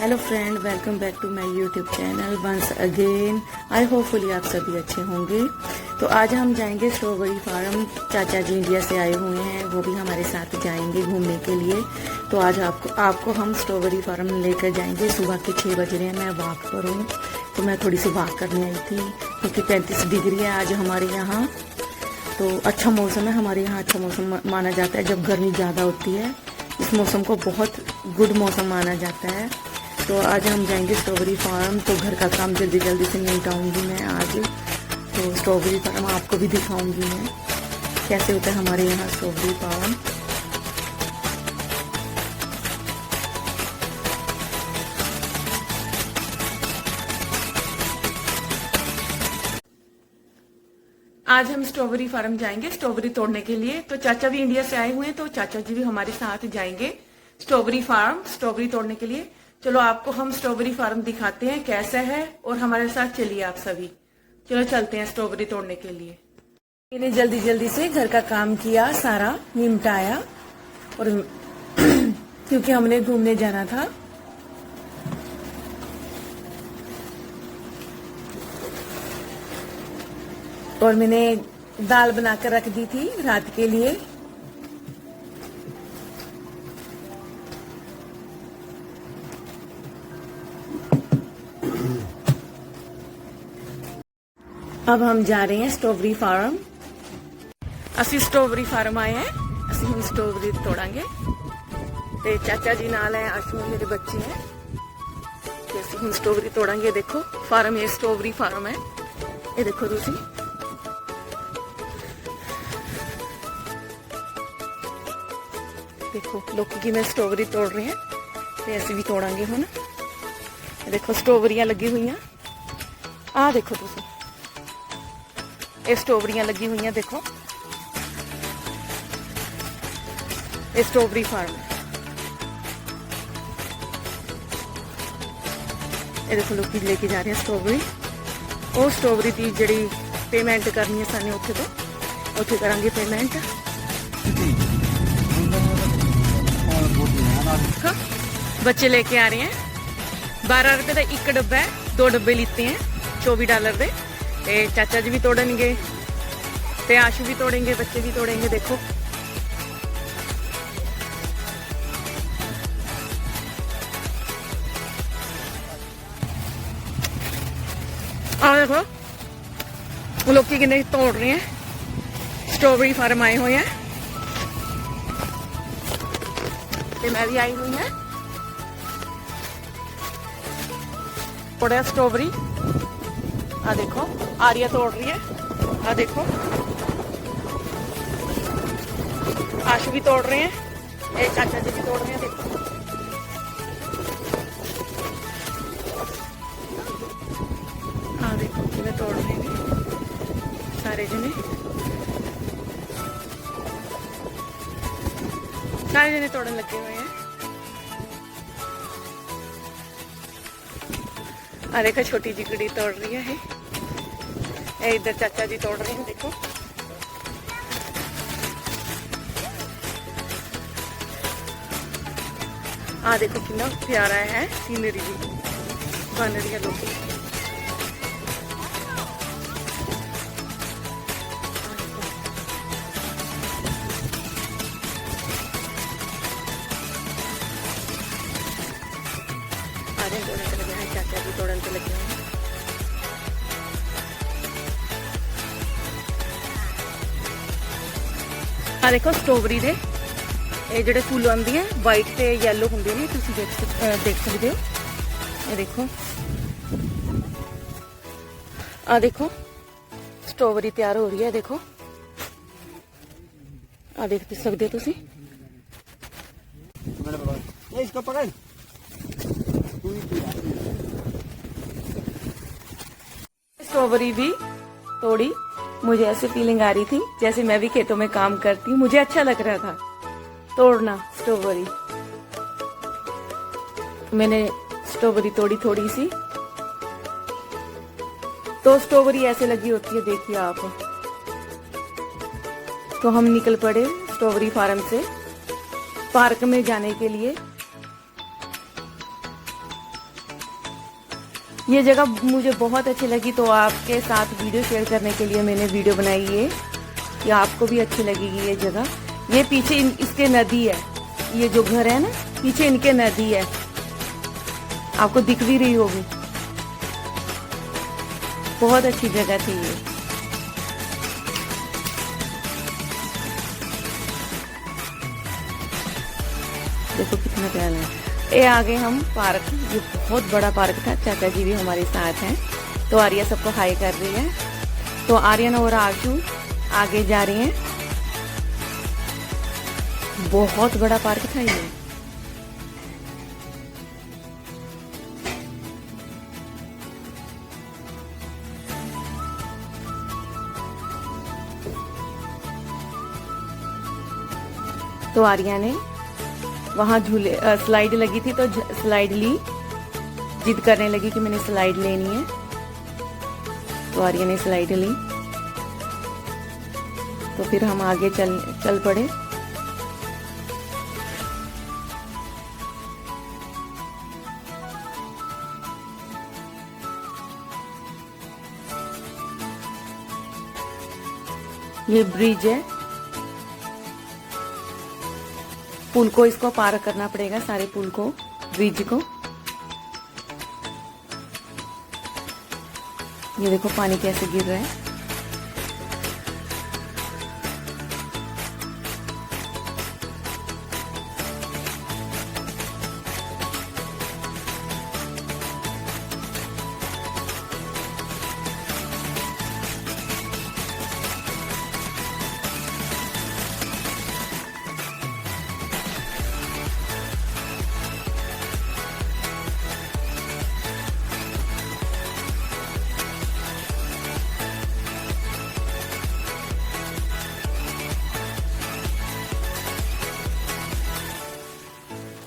Hello friend, welcome back to my YouTube channel once again. I hopefully आप सभी अच्छे होंगे। तो आज हम जाएंगे स्ट्रॉबेरी फार्म। चाचा जी इंडिया से आए हुए हैं, वो भी हमारे साथ जाएंगे घूमने के लिए। तो आज आपको हम स्ट्रॉबेरी फार्म लेकर जाएंगे। सुबह के 6 बज रहे हैं, मैं वॉक पर हूँ। तो मैं थोड़ी सी वॉक करने आई थी क्योंकि 35 डिग्री है आज हमारे यहाँ। तो अच्छा मौसम है हमारे यहाँ, अच्छा मौसम माना जाता है जब गर्मी ज़्यादा होती है। इस मौसम को बहुत गुड मौसम माना जाता है। तो आज हम जाएंगे स्ट्रॉबेरी फार्म। तो घर का काम जल्दी जल्दी से निपटाऊंगी मैं आज। तो स्ट्रॉबेरी फार्म आपको भी दिखाऊंगी मैं कैसे होता है हमारे यहाँ स्ट्रॉबेरी फार्म। आज हम स्ट्रॉबेरी फार्म जाएंगे स्ट्रॉबेरी तोड़ने के लिए। तो चाचा भी इंडिया से आए हुए हैं, तो चाचा जी भी हमारे साथ जाएंगे स्ट्रॉबेरी फार्म स्ट्रॉबेरी तोड़ने के लिए। चलो आपको हम स्ट्रॉबेरी फार्म दिखाते हैं कैसा है, और हमारे साथ चलिए आप सभी। चलो चलते हैं स्ट्रॉबेरी तोड़ने के लिए। मैंने जल्दी जल्दी से घर का काम किया, सारा निपटाया, और क्योंकि हमने घूमने जाना था। और मैंने दाल बनाकर रख दी थी रात के लिए। अब हम जा रहे हैं स्ट्रॉबेरी फार्म। ਅਸੀਂ स्ट्रॉबेरी फार्म आए हैं, ਅਸੀਂ ਹੁਣ स्ट्रॉबेरी तोड़ांगे। ਤੇ ਚਾਚਾ ਜੀ ਨਾਲ ਹੈ, ਆਸ਼ੂ ਮੇਰੇ ਬੱਚੇ हैं। ਤੇ ਅਸੀਂ ਹੁਣ स्ट्रॉबेरी तोड़ांगे। देखो फार्म, ये स्ट्रॉबेरी फार्म है। ये देखो ਤੁਸੀਂ, देखो लोग किवें स्ट्रॉबेरी तोड़ रहे हैं। ਤੇ ਅਸੀਂ ਵੀ ਤੋੜਾਂਗੇ ਹੁਣ। देखो स्ट्रॉबेरियां लगी हुई हैं। आ देखो ਤੁਸੀਂ, ये स्ट्रॉबेरियां लगी हुई हैं। देखो ये स्ट्रॉबेरी फार्म है। ये देखो लोग लेके जा रहे हैं स्ट्रॉबेरी। वो स्ट्रॉबेरी की जी पेमेंट करनी है साने उत्थे तो उत्थे करांगे पेमेंट। बच्चे लेके आ रहे हैं। 12 रुपए का एक डब्बा है, 2 डब्बे लेते हैं $24 के। ते चाचा जी भी तोड़ेंगे, ते आशू भी तोड़ेंगे, बच्चे भी तोड़ेंगे। देखो आ देखो वो लोग कितने तोड़ रहे हैं। स्ट्रॉबेरी फार्म आए हुए हैं, ते मैं भी आई हुई है। थोड़ा स्ट्रॉबेरी आ देखो, आर्या तोड़ रही है। आ देखो आशु भी तोड़ रहे हैं, ये चाचा जी भी तोड़ रहे हैं। देखो आ देखो किवें तोड़ रहे हैं सारे जने, सारे जने तोड़न लगे हुए हैं। आ देखो छोटी जी कुड़ी तोड़ रही है। इधर चाचा जी तोड़ रहे हैं। देखो आ देखो कितना प्यारा है सीनरी भी बन रही है। लोग तोड़न से लगे हैं, चाचा जी तोड़न से लगे हैं। आ देखो स्ट्रॉबेरी दे ये ਜਿਹੜੇ फुल आंदी है वाइट ते येलो होंगे ने, तुम देख सकते हो। ये देखो आ देखो स्ट्रॉबेरी तैयार हो रही है। देखो आ देख सकते हो तुसी। स्ट्रॉबेरी भी तोड़ी। मुझे ऐसी फीलिंग आ रही थी जैसे मैं भी खेतों में काम करती हूँ। मुझे अच्छा लग रहा था तोड़ना स्ट्रॉबेरी। मैंने स्ट्रॉबेरी तोड़ी थोड़ी सी। तो स्ट्रॉबेरी ऐसे लगी होती है, देखिए आप। तो हम निकल पड़े स्ट्रॉबेरी फार्म से पार्क में जाने के लिए। ये जगह मुझे बहुत अच्छी लगी, तो आपके साथ वीडियो शेयर करने के लिए मैंने वीडियो बनाई है। ये आपको भी अच्छी लगेगी ये जगह। ये पीछे इसके नदी है, ये जो घर है ना पीछे इनके नदी है, आपको दिख भी रही होगी। बहुत अच्छी जगह थी ये। देखो कितना प्यारा है। ये आ गए हम पार्क, ये बहुत बड़ा पार्क था। चाचा जी भी हमारे साथ हैं, तो आर्या सबको हाई कर रही है। तो आर्यन और आशु आगे जा रही हैं। बहुत बड़ा पार्क था ये। तो आर्या ने वहां झूले स्लाइड लगी थी, तो स्लाइड ली, जिद करने लगी कि मैंने स्लाइड लेनी है। तो आर्या ने स्लाइड ली, तो फिर हम आगे चल पड़े। ये ब्रिज है, पुल को इसको पार करना पड़ेगा, सारे पुल को, ब्रिज को। ये देखो पानी कैसे गिर रहा है।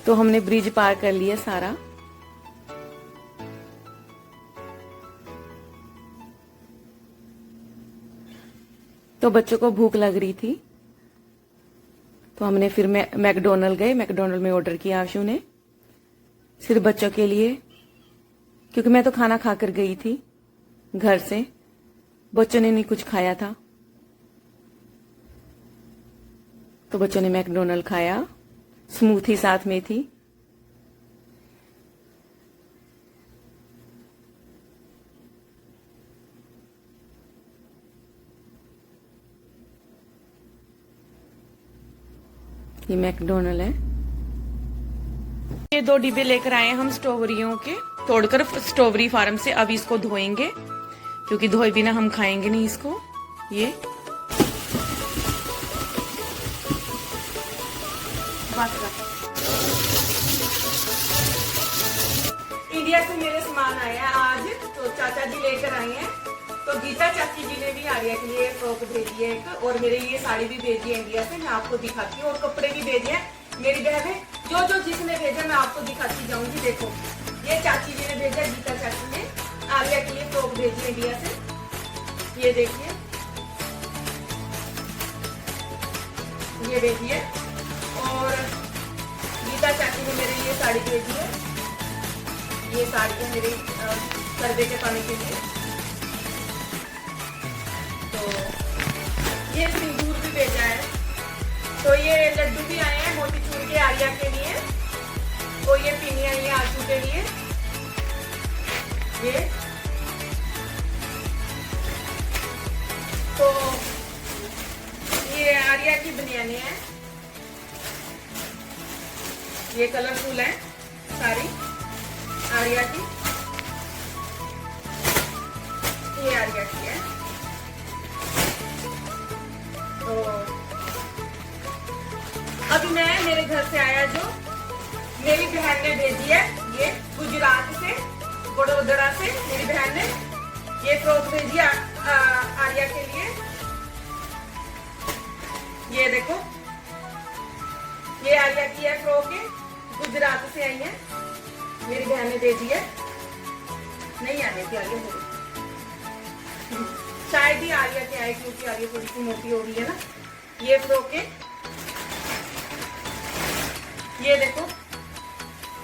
तो हमने ब्रिज पार कर लिया सारा। तो बच्चों को भूख लग रही थी, तो हमने फिर मैकडोनल्ड गए। मैकडोनल्ड में ऑर्डर किया आशु ने, सिर्फ बच्चों के लिए, क्योंकि मैं तो खाना खाकर गई थी घर से, बच्चों ने नहीं कुछ खाया था। तो बच्चों ने मैकडोनल्ड खाया, स्मूथी साथ में थी। ये मैकडोनल्ड है। ये 2 डिब्बे लेकर आए हम स्ट्रॉबेरियों के, तोड़कर स्ट्रॉबेरी फार्म से। अब इसको धोएंगे, क्योंकि धोए बिना हम खाएंगे नहीं इसको। ये इंडिया से मेरे सामान आया है आज, तो चाचा जी लेकर आए हैं। तो गीता चाची जी ने भी आर्या के लिए फ्रॉक भेजी है एक, और मेरे लिए साड़ी भी भेजी है इंडिया से, मैं आपको दिखाती हूँ। और कपड़े भी भेजे हैं मेरी बहन है, जो जिसने भेजा मैं आपको दिखाती जाऊंगी। देखो ये चाची जी ने भेजा, गीता चाची ने आर्या के लिए फ्रॉक भेजी है इंडिया से। ये देखिए, ये भेजी है। और गीता चाची ने मेरे लिए साड़ी भेजी है। ये साड़ी है मेरे सर्दे के पानी के लिए। तो ये सिंदूर भी भेजा है। तो ये लड्डू भी आए हैं मोतीचूर के आर्या के लिए। तो ये पिनी आई है आशू के लिए। ये तो ये आर्या की बनियानें हैं, ये कलरफुल है सारी आर्या की। ये आर्या की है। तो अभी मैं मेरे घर से आया, जो मेरी बहन ने भेजी है, ये गुजरात से, बड़ोदरा से मेरी बहन ने ये फ्रॉक भेजी आर्या के लिए। ये देखो, ये आर्या की है फ्रॉक, गुजरात से आई है, मेरी बहन ने भेजी है। नहीं आने की आर्या हो गई, शायद ही आर्या के आए, क्योंकि आर्या थोड़ी सी मोटी हो रही है ना। ये फ्रॉक है, ये देखो,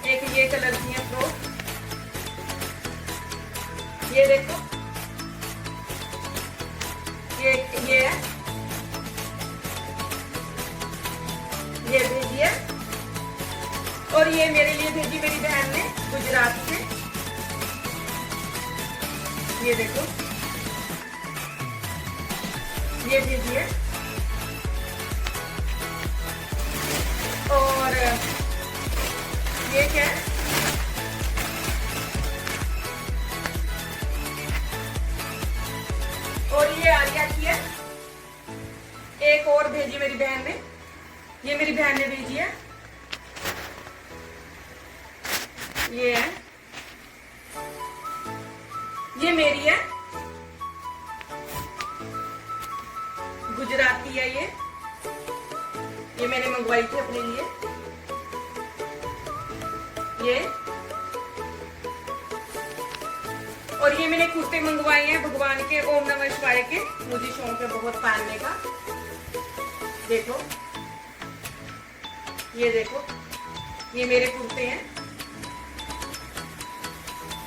एक ये कलर की है फ्रॉक, ये देखो, ये है, ये भेजी है। और ये मेरे लिए भेजी मेरी बहन ने गुजरात से। ये देखो, ये भेजी है। और ये क्या है, और ये आर्या की है। एक और भेजी मेरी बहन ने, ये मेरी बहन ने भेजी है। ये है, ये मेरी है, गुजराती है ये मैंने मंगवाई थी अपने लिए। ये और ये मैंने कुर्ते मंगवाए हैं भगवान के, ओम नमः शिवाय के, मुझे शौक है बहुत पहनने का। देखो, ये देखो, ये मेरे कुर्ते हैं,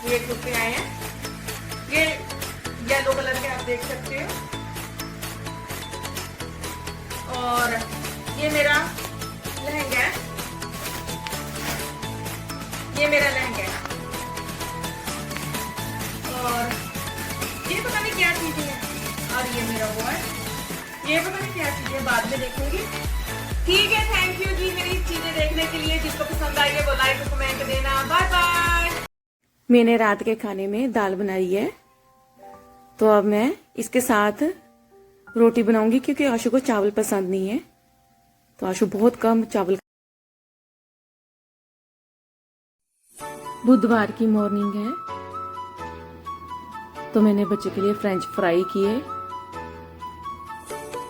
ये कुर्ते आए हैं, ये येलो कलर के आप देख सकते हो। और ये मेरा लहंगा है, ये मेरा लहंगा है। और ये पता नहीं क्या चीजें हैं, और ये मेरा वो है, ये पता नहीं क्या चीजें, बाद में देखूंगी। ठीक है, थैंक यू जी मेरी चीजें देखने के लिए। जिसको पसंद आई है वो लाइक और कमेंट देना। Bye bye. मैंने रात के खाने में दाल बनाई है, तो अब मैं इसके साथ रोटी बनाऊंगी, क्योंकि आशु को चावल पसंद नहीं है, तो आशु बहुत कम चावल। बुधवार की मॉर्निंग है, तो मैंने बच्चे के लिए फ्रेंच फ्राई किए।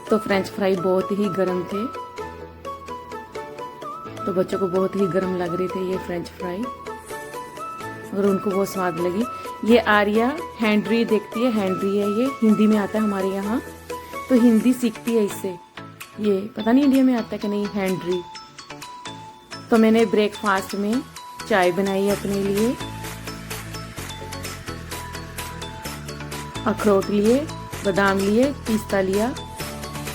तो फ्रेंच फ्राई बहुत ही गर्म थे, तो बच्चों को बहुत ही गर्म लग रहे थे ये फ्रेंच फ्राई, और उनको बहुत स्वाद लगी। ये आर्या हैंड्री देखती है, हैंड्री है, ये हिंदी में आता है हमारे यहाँ, तो हिंदी सीखती है इससे। ये पता नहीं इंडिया में आता है कि नहीं, हैंड्री। तो मैंने ब्रेकफास्ट में चाय बनाई अपने लिए, अखरोट लिए, बादाम लिए, पिस्ता लिया,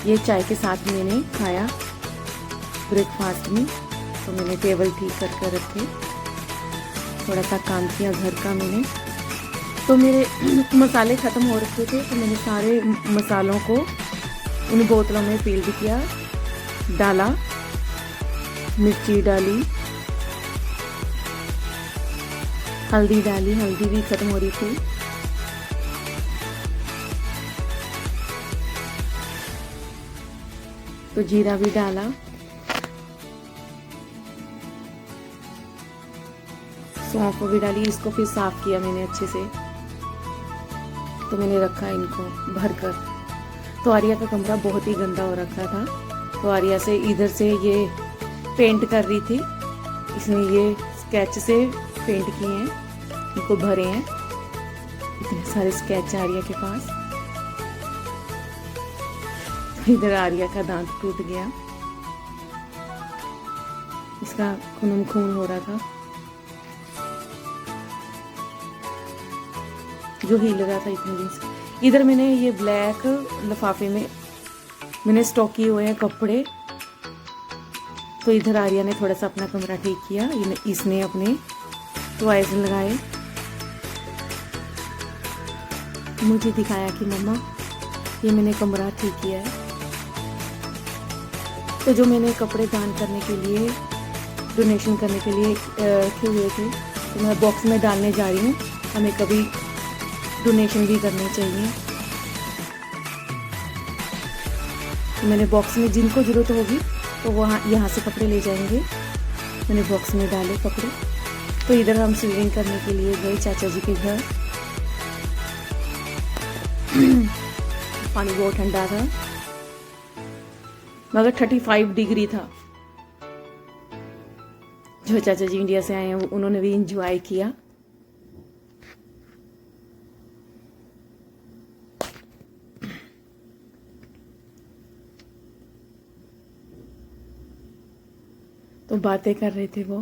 ये चाय के साथ मैंने खाया ब्रेकफास्ट में। तो मैंने टेबल ठीक करके रखे, थोड़ा सा काम किया घर का मैंने। तो मेरे मसाले ख़त्म हो रखे थे, तो मैंने सारे मसालों को उन बोतलों में पील भी किया, डाला, मिर्ची डाली, हल्दी डाली, हल्दी भी ख़त्म हो रही थी। तो जीरा भी डाला, सौंफ भी डाली, इसको फिर साफ किया मैंने अच्छे से। तो मैंने रखा इनको भर कर। तो आर्या का कमरा बहुत ही गंदा हो रखा था, तो आर्या से इधर से ये पेंट कर रही थी, इसने ये स्केच से पेंट किए हैं, इनको भरे हैं, इतने सारे स्केच आर्या के पास। इधर आर्या का दांत टूट गया, इसका खून हो रहा था, जो हिल रहा था इतने दिन से। इधर मैंने ये ब्लैक लिफाफे में मैंने स्टॉक किए हुए हैं कपड़े। तो इधर आर्या ने थोड़ा सा अपना कमरा ठीक किया, इसने अपने टॉयज लगाए, मुझे दिखाया कि मम्मा ये मैंने कमरा ठीक किया है। तो जो मैंने कपड़े दान करने के लिए, डोनेशन करने के लिए रखे हुए थे, तो मैं बॉक्स में डालने जा रही हूँ। हमें कभी डोनेशन भी करने चाहिए। तो मैंने बॉक्स में जिनको ज़रूरत होगी तो वहाँ यहाँ से कपड़े ले जाएंगे। मैंने बॉक्स में डाले कपड़े। तो इधर हम स्विमिंग करने के लिए गए चाचा जी के घर। पानी बहुत ठंडा था, मगर 35 डिग्री था। जो चाचा जी इंडिया से आए हैं उन्होंने भी इंजॉय किया। तो बातें कर रहे थे वो।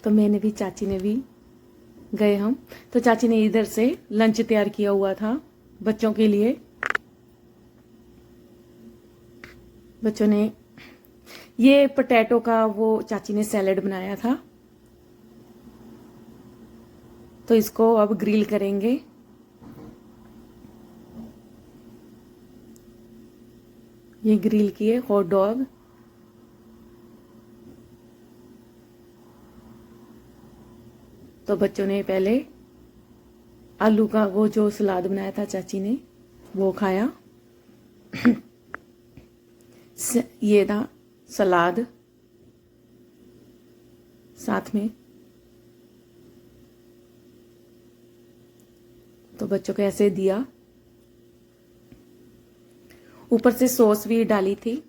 तो मैंने भी, चाची ने भी गए हम। तो चाची ने इधर से लंच तैयार किया हुआ था बच्चों के लिए। बच्चों ने ये पोटैटो का वो चाची ने सैलेड बनाया था, तो इसको अब ग्रिल करेंगे। ये ग्रिल किए हॉट डॉग। तो बच्चों ने पहले आलू का वो जो सलाद बनाया था चाची ने, वो खाया। ये था सलाद साथ में। तो बच्चों को ऐसे दिया, ऊपर से सॉस भी डाली थी।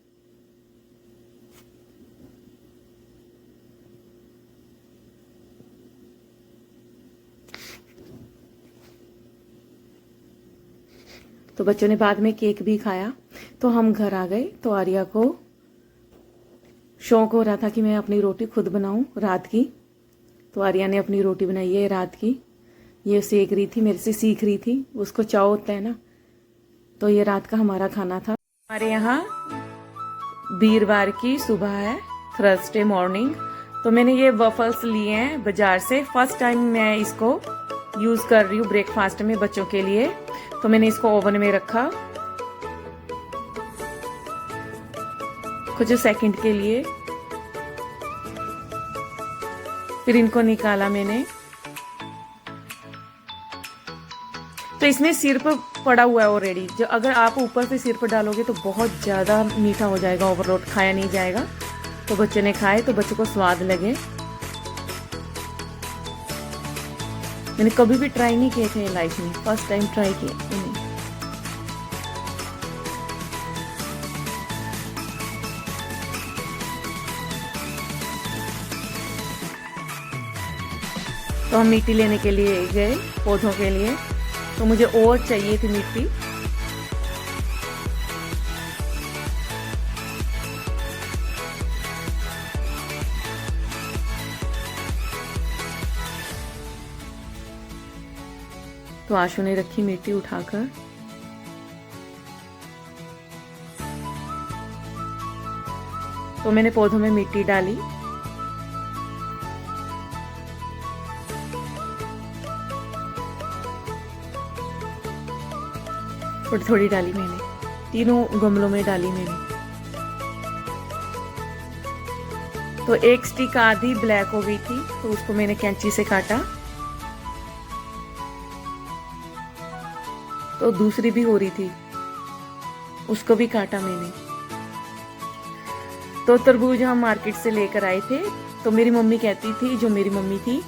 तो बच्चों ने बाद में केक भी खाया। तो हम घर आ गए। तो आर्या को शौक हो रहा था कि मैं अपनी रोटी खुद बनाऊं रात की। तो आर्या ने अपनी रोटी बनाई है रात की। ये सेक रही थी, मेरे से सीख रही थी, उसको चाव होता है ना। तो ये रात का हमारा खाना था। हमारे यहाँ वीरवार की सुबह है, थर्सडे मॉर्निंग। तो मैंने ये वफल्स लिए हैं बाजार से। फर्स्ट टाइम मैं इसको यूज कर रही हूँ ब्रेकफास्ट में बच्चों के लिए। तो मैंने इसको ओवन में रखा कुछ सेकंड के लिए, फिर इनको निकाला मैंने। तो इसमें सिरप पड़ा हुआ है ऑलरेडी, जो अगर आप ऊपर से सिरप डालोगे तो बहुत ज़्यादा मीठा हो जाएगा, ओवरलोड खाया नहीं जाएगा। तो बच्चे ने खाए तो बच्चों को स्वाद लगे। मैंने कभी भी ट्राई नहीं किए थे लाइफ में, फर्स्ट टाइम ट्राई किए इन्हें। तो हम मिट्टी लेने के लिए गए पौधों के लिए। तो मुझे और चाहिए थी मिट्टी। तो आशु ने रखी मिट्टी उठाकर। तो मैंने पौधों में मिट्टी डाली। थोड़ी थोड़ी डाली मैंने, तीनों गमलों में डाली मैंने। तो एक स्टिक आधी ब्लैक हो गई थी, तो उसको मैंने कैंची से काटा। तो दूसरी भी हो रही थी, उसको भी काटा मैंने। तो तरबूज हम मार्केट से लेकर आए थे। तो मेरी मम्मी कहती थी, जो मेरी मम्मी थी,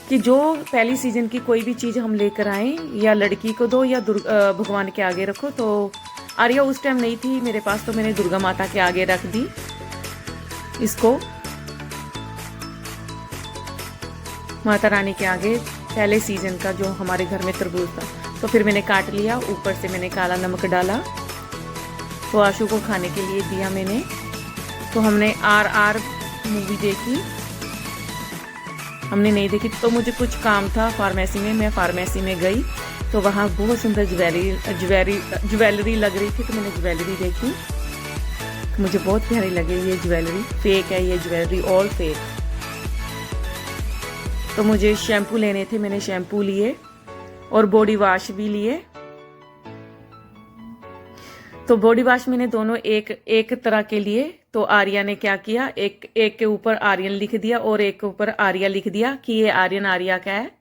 कि जो पहली सीजन की कोई भी चीज़ हम लेकर आए, या लड़की को दो या भगवान के आगे रखो। तो आर्या उस टाइम नहीं थी मेरे पास, तो मैंने दुर्गा माता के आगे रख दी इसको, माता रानी के आगे, पहले सीजन का जो हमारे घर में तरबूज था। तो फिर मैंने काट लिया, ऊपर से मैंने काला नमक डाला। तो आशु को खाने के लिए दिया मैंने। तो हमने RR मूवी देखी, हमने नहीं देखी। तो मुझे कुछ काम था फार्मेसी में, मैं फार्मेसी में गई। तो वहाँ बहुत सुंदर ज्वेलरी लग रही थी। तो मैंने ज्वेलरी देखी, मुझे बहुत प्यारी लगी ये ज्वेलरी। फेक है ये ज्वेलरी, ऑल फेक। तो मुझे शैम्पू लेने थे, मैंने शैम्पू लिए और बॉडी वॉश भी लिए। तो बॉडी वॉश मैंने दोनों एक तरह के लिए। तो आर्या ने क्या किया, एक के ऊपर आर्यन लिख दिया और एक के ऊपर आर्या लिख दिया कि ये आर्यन आर्या का है।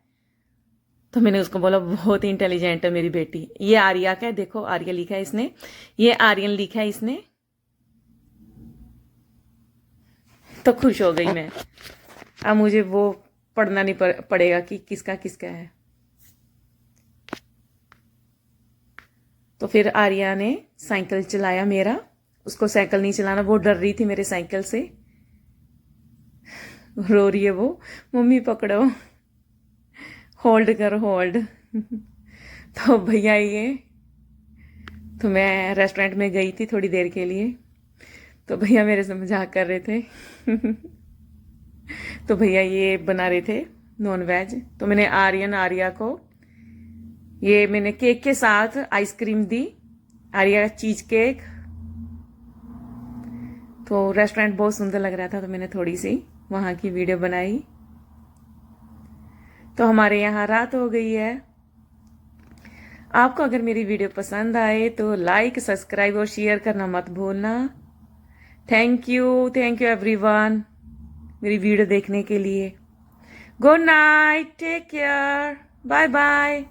तो मैंने उसको बोला बहुत इंटेलिजेंट है मेरी बेटी, ये आर्या का है, देखो आर्या लिखा है इसने, ये आर्यन लिखा है इसने। तो खुश हो गई मैं। अब मुझे वो पढ़ना नहीं पड़ेगा कि किसका किसका है। तो फिर आर्या ने साइकिल चलाया मेरा, उसको साइकिल नहीं चलाना, वो डर रही थी मेरे साइकिल से, रो रही है वो, मम्मी पकड़ो, होल्ड करो होल्ड। तो भैया ये, तो मैं रेस्टोरेंट में गई थी थोड़ी देर के लिए। तो भैया मेरे से मजाक कर रहे थे। तो भैया ये बना रहे थे नॉन वेज, तो मैंने आर्या को ये मैंने केक के साथ आइसक्रीम दी, आर्या चीज केक। तो रेस्टोरेंट बहुत सुंदर लग रहा था, तो मैंने थोड़ी सी वहां की वीडियो बनाई। तो हमारे यहाँ रात हो गई है। आपको अगर मेरी वीडियो पसंद आए तो लाइक, सब्सक्राइब और शेयर करना मत भूलना। थैंक यू एवरीवन मेरी वीडियो देखने के लिए। Good night, take care, bye bye.